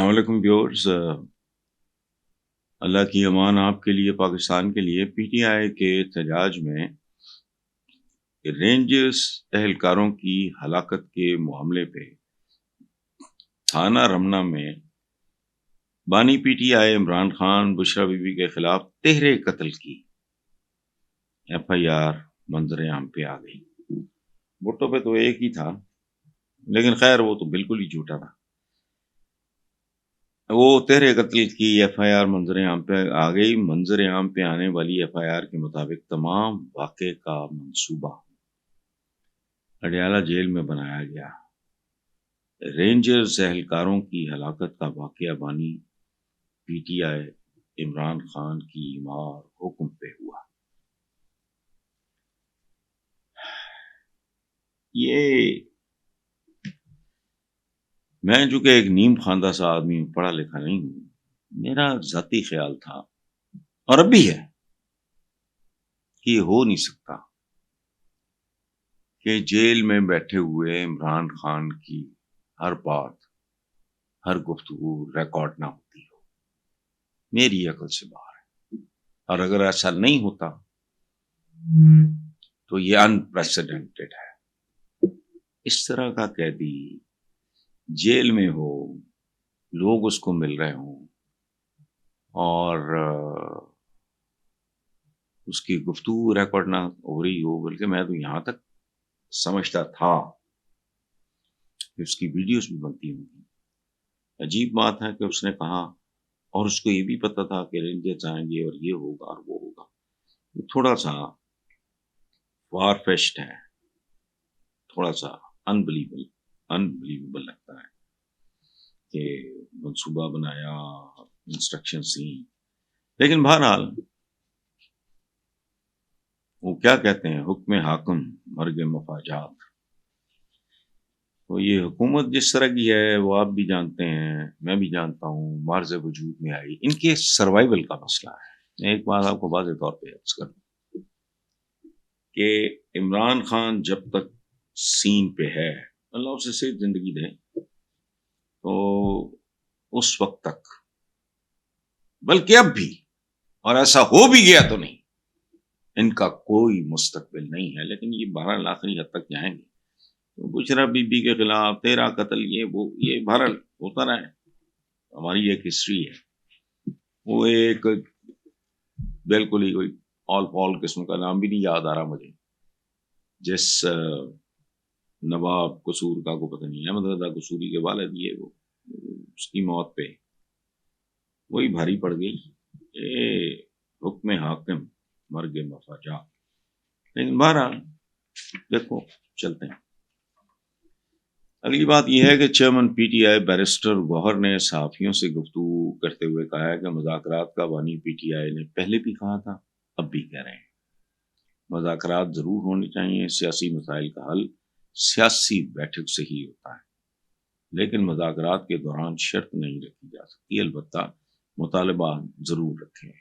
السلام علیکم ویورز، اللہ کی امان آپ کے لیے، پاکستان کے لیے۔ پی ٹی آئی کے احتجاج میں رینجرز اہلکاروں کی ہلاکت کے معاملے پہ تھانہ رمنا میں بانی P T I Imran Khan Bushra Bibi be کے خلاف تہرے قتل کی ایف آئی آر منظر عام پہ آ گئی۔ بھٹو پہ تو ایک ہی تھا، لیکن خیر وہ تو بالکل ہی جھوٹا تھا۔ وہ تہرے قتل کی ایف آئی آر منظر عام پہ آ گئی۔ منظر عام پہ آنے والی ایف آئی آر کے مطابق تمام واقعے کا منصوبہ اڈیالہ جیل میں بنایا گیا۔ رینجرز اہلکاروں کی ہلاکت کا واقعہ بانی P T I Imran Khan کی مار حکم پہ ہوا۔ یہ میں جو کہ ایک نیم خواندہ سا آدمی ہوں، پڑھا لکھا نہیں ہوں، میرا ذاتی خیال تھا اور اب بھی ہے کہ یہ ہو نہیں سکتا کہ جیل میں بیٹھے ہوئے عمران خان کی ہر بات، ہر گفتگو ریکارڈ نہ ہوتی ہو۔ میری عقل سے باہر ہے، اور اگر ایسا نہیں ہوتا تو یہ انپریسیڈنٹڈ ہے۔ اس طرح کا قیدی جیل میں ہو، لوگ اس کو مل رہے ہوں اور اس کی گفتگو ریکارڈ نہ ہو رہی ہو، بلکہ میں تو یہاں تک سمجھتا تھا کہ اس کی ویڈیوز بھی بنتی ہوں گی۔ عجیب بات ہے کہ اس نے کہا، اور اس کو یہ بھی پتا تھا کہ رینجرز آئیں گے اور یہ ہوگا اور وہ ہوگا۔ یہ تھوڑا سا فار فیشڈ ہے، تھوڑا سا انبلیویبل لگتا ہے کہ منصوبہ بنایا، انسٹرکشن سی، لیکن بہرحال وہ کیا کہتے ہیں، حکم حاکم مرگ مفاجات۔ تو یہ حکومت جس طرح کی ہے وہ آپ بھی جانتے ہیں، میں بھی جانتا ہوں، مارز وجود میں آئی، ان کے سروائیول کا مسئلہ ہے۔ ایک بات آپ کو واضح طور پہ عرض کروں کہ عمران خان جب تک سین پہ ہے، اللہ اسے صحت زندگی دے، تو اس وقت تک، بلکہ اب بھی، اور ایسا ہو بھی گیا تو نہیں، ان کا کوئی مستقبل نہیں ہے۔ لیکن یہ بہرحال آخری حد تک جائیں گے۔ تو بشرا بی بی کے خلاف تیرا قتل، یہ بہرحال ہوتا رہا ہے، ہماری ایک ہسٹری ہے۔ وہ ایک بالکل ہی کوئی آل پال قسم کا، نام بھی نہیں یاد آ رہا مجھے، جس نواب قصور کا کو پتہ نہیں، احمد رضا قصوری کے والد، یہ وہ اس کی موت پہ وہی بھاری پڑ گئی، حکم حاکم مرگ مفاجات۔ لیکن بہرحال دیکھو، چلتے ہیں۔ اگلی بات یہ ہے کہ chairman P T I barrister Gohar نے صحافیوں سے گفتگو کرتے ہوئے کہا ہے کہ مذاکرات کا بانی پی ٹی آئی نے پہلے بھی کہا تھا، اب بھی کہہ رہے ہیں، مذاکرات ضرور ہونے چاہیے۔ سیاسی مسائل کا حل سیاسی بیٹھک سے ہی ہوتا ہے، لیکن مذاکرات کے دوران شرط نہیں رکھی جا سکتی، البتہ مطالبہ ضرور رکھیں۔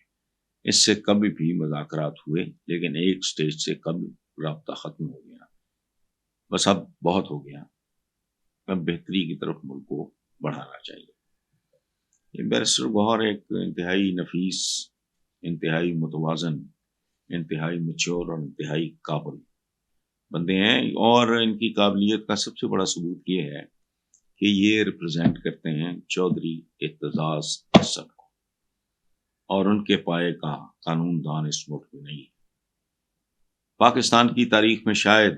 اس سے کبھی بھی مذاکرات ہوئے، لیکن ایک سٹیج سے کبھی رابطہ ختم ہو گیا، بس اب بہت ہو گیا، اب بہتری کی طرف ملک کو بڑھانا چاہیے۔ یہ بیرسٹر گوہر ایک انتہائی نفیس، انتہائی متوازن، انتہائی میچور اور انتہائی قابل بندے ہیں، اور ان کی قابلیت کا سب سے بڑا ثبوت یہ ہے کہ یہ ریپرزینٹ کرتے ہیں چودھری اعتزاز احسن کو، اور ان کے پائے کا قانون دان اس ملک میں نہیں ہے۔ پاکستان کی تاریخ میں شاید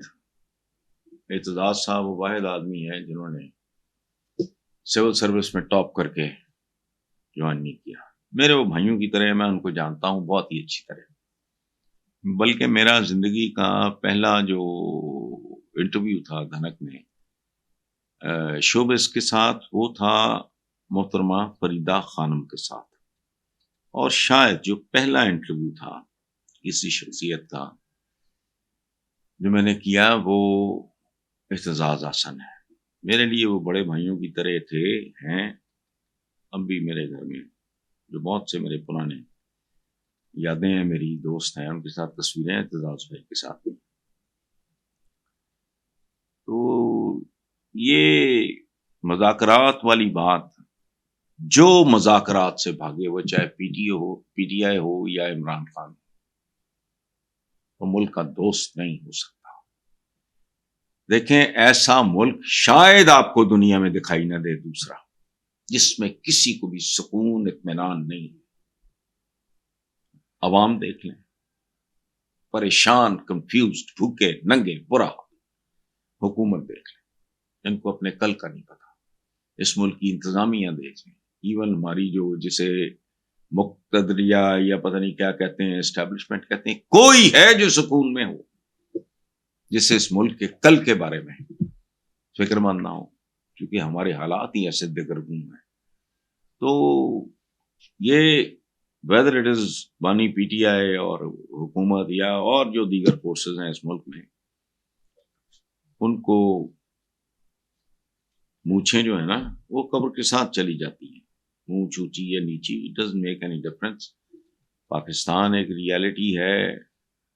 اعتزاز صاحب وہ واحد آدمی ہے جنہوں نے سول سروس میں ٹاپ کر کے جوائن نہیں کیا۔ میرے وہ بھائیوں کی طرح، میں ان کو جانتا ہوں بہت ہی اچھی طرح، بلکہ میرا زندگی کا پہلا جو انٹرویو تھا دھنک میں شوبز کے ساتھ، وہ تھا محترمہ فریدہ خانم کے ساتھ، اور شاید جو پہلا انٹرویو تھا کسی شخصیت کا جو میں نے کیا، وہ اعتزاز احسن ہے۔ میرے لیے وہ بڑے بھائیوں کی طرح تھے، ہیں اب بھی میرے گھر میں، جو بہت سے میرے پرانے یادیں ہیں، میری دوست ہیں، ان کے ساتھ تصویریں ہیں اعتزاز بھائی کے ساتھ۔ تو یہ مذاکرات والی بات جو مذاکرات سے بھاگے، وہ چاہے پی ٹی آئی ہو یا عمران خان، وہ ملک کا دوست نہیں ہو سکتا۔ دیکھیں، ایسا ملک شاید آپ کو دنیا میں دکھائی نہ دے دوسرا، جس میں کسی کو بھی سکون اطمینان نہیں۔ عوام دیکھ لیں، پریشان، کنفیوزڈ، بھوکے ننگے، برا۔ حکومت دیکھ لیں، ان کو اپنے کل کا نہیں پتا۔ اس ملک کی انتظامیہ دیکھ لیں، ایون ہماری جو جسے مقتدریہ یا پتہ نہیں کیا کہتے ہیں، اسٹیبلشمنٹ کہتے ہیں، کوئی ہے جو سکون میں ہو، جسے اس ملک کے کل کے بارے میں فکر مند نہ ہو، کیونکہ ہمارے حالات ہی ایسے دگرگوں ہیں۔ تو یہ ویدر اٹ از بانی پی ٹی آئی اور حکومت یا اور جو دیگر فورسز ہیں اس ملک میں، ان کو مونچھیں جو ہے نا وہ قبر کے ساتھ چلی جاتی ہیں، مونچھ اونچی یا نیچی، it doesn't make any difference. Pakistan ایک ریالٹی ہے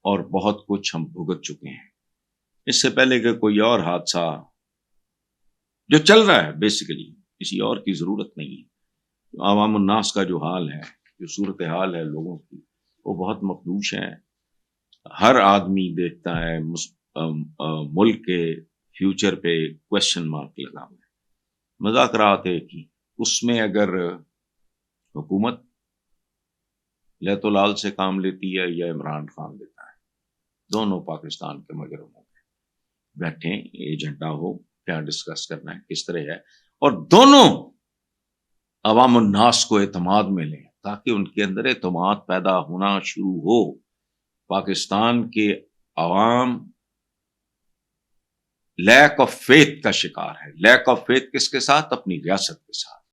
اور بہت کچھ ہم بھگت چکے ہیں۔ اس سے پہلے کہ کوئی اور حادثہ جو چل رہا ہے، بیسیکلی کسی اور کی ضرورت نہیں ہے۔ عوام الناس کا جو حال ہے، جو صورتحال ہے لوگوں کی، وہ بہت مخدوش ہے۔ ہر آدمی دیکھتا ہے ملک کے فیوچر پہ کوشچن مارک لگا ہوا ہے۔ مذاکرات ہے کہ اس میں اگر حکومت لیت لال سے کام لیتی ہے یا عمران خان لیتا ہے، دونوں پاکستان کے مجرم ہوں گے۔ بیٹھیں، ایجنڈا ہو، کیا ڈسکس کرنا ہے، کس طرح ہے، اور دونوں عوام الناس کو اعتماد میں لیں تاکہ ان کے اندر اعتماد پیدا ہونا شروع ہو۔ پاکستان کے عوام لیک آف فیتھ کا شکار ہے۔ لیک آف فیتھ کس کے ساتھ؟ اپنی ریاست کے ساتھ۔